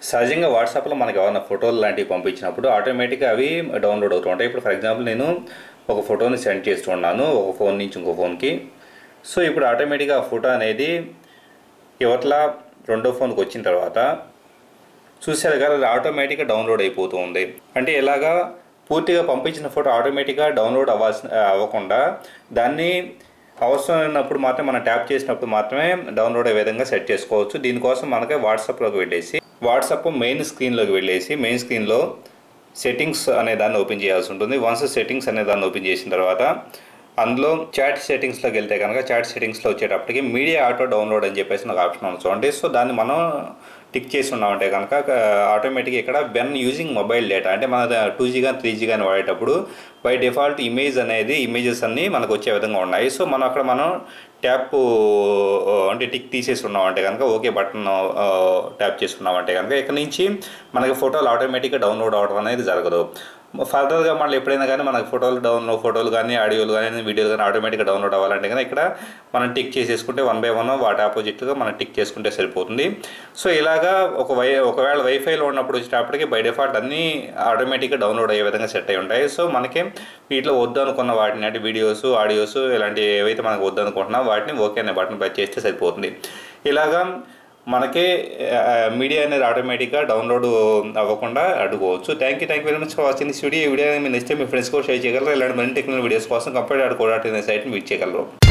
సహజంగా వాట్సాప్లో మనకి ఏమైనా ఫోటోలు లాంటివి పంపించినప్పుడు ఆటోమేటిక్గా అవి డౌన్లోడ్ అవుతూ ఉంటాయి. ఇప్పుడు ఫర్ ఎగ్జాంపుల్ నేను ఒక ఫోటోని సెండ్ చేస్తూ ఉన్నాను ఒక ఫోన్ నుంచి ఇంకో ఫోన్కి. సో ఇప్పుడు ఆటోమేటిక్గా ఆ ఫోటో అనేది ఇవట్లా రెండో ఫోన్కి వచ్చిన తర్వాత చూసారు కదా, అది ఆటోమేటిక్గా డౌన్లోడ్ అయిపోతూ ఉంది. అంటే ఇలాగా పూర్తిగా పంపించిన ఫోటో ఆటోమేటిక్గా డౌన్లోడ్ అవ్వకుండా దాన్ని అవసరమైనప్పుడు మాత్రమే మనం ట్యాప్ చేసినప్పుడు మాత్రమే డౌన్లోడ్ అయ్యే విధంగా సెట్ చేసుకోవచ్చు. దీనికోసం మనకి వాట్సాప్లోకి వెళ్ళేసి వాట్సాప్ మెయిన్ స్క్రీన్లోకి వెళ్ళేసి మెయిన్ స్క్రీన్లో సెట్టింగ్స్ అనే దాన్ని ఓపెన్ చేయాల్సి ఉంటుంది. వన్స్ సెట్టింగ్స్ అనే దాన్ని ఓపెన్ చేసిన తర్వాత అందులో చాట్ సెట్టింగ్స్లోకి వెళ్తే కనుక చాట్ సెట్టింగ్స్లో వచ్చేటప్పటికి మీడియా ఆటో డౌన్లోడ్ అని చెప్పేసి ఒక ఆప్షన్ ఉంది చూడండి. సో దాన్ని మనం టిక్ చేసి ఉన్నామంటే కనుక ఆటోమేటిక్గా ఇక్కడ బెన్ యూజింగ్ మొబైల్ డేటా అంటే మన 2G కానీ 3G కానీ వాడేటప్పుడు బై డిఫాల్ట్ ఇమేజెస్ అన్నీ మనకు వచ్చే విధంగా ఉన్నాయి. సో మనం అక్కడ ట్యాప్ అంటే టిక్ తీసేసి ఉన్నామంటే కనుక ఓకే బటన్ ట్యాప్ చేసుకున్నామంటే కనుక ఇక్కడ నుంచి మనకి ఫోటోలు ఆటోమేటిక్గా డౌన్లోడ్ అవ్వడం అనేది జరగదు. ఫర్దర్గా మళ్ళీ ఎప్పుడైనా కానీ మనకు ఫోటోలు కానీ ఆడియోలు కానీ వీడియోలు కానీ ఆటోమేటిక్గా డౌన్లోడ్ అవ్వాలంటే కానీ ఇక్కడ మనం టిక్ చేసేసుకుంటే 1 by 1 వాటి ఆపోజిట్గా మనం టిక్ చేసుకుంటే సరిపోతుంది. సో ఇలాగా ఒకవేళ వైఫైలో ఉన్నప్పుడు వచ్చేటప్పటికి బై డిఫాల్ట్ అన్నీ ఆటోమేటిక్గా డౌన్లోడ్ అయ్యే విధంగా సెట్ అయి ఉంటాయి. సో మనకి వీటిలో వద్దనుకున్న వాటిని అంటే వీడియోస్ ఆడియోస్ ఇలాంటి ఏవైతే మనకు వద్దనుకుంటున్నామో వాటిని ఓకే అనే బటన్ ప్రెస్ చేస్తే సరిపోతుంది. ఇలాగా మనకి మీడియా అనేది ఆటోమేటిక్గా డౌన్లోడ్ అవ్వకుండా అడ్డుకోవచ్చు. Thank you very much for watching this video. ఈ వీడియో మీరు నచ్చితే మీ ఫ్రెండ్స్ కూడా షేర్ చేయగలరు. ఇలాంటి మరిన్ని టెక్నికల్ వీడియోస్ కోసం కంప్యూటర్.co.in సైట్ని విజిట్ చేయగలరు.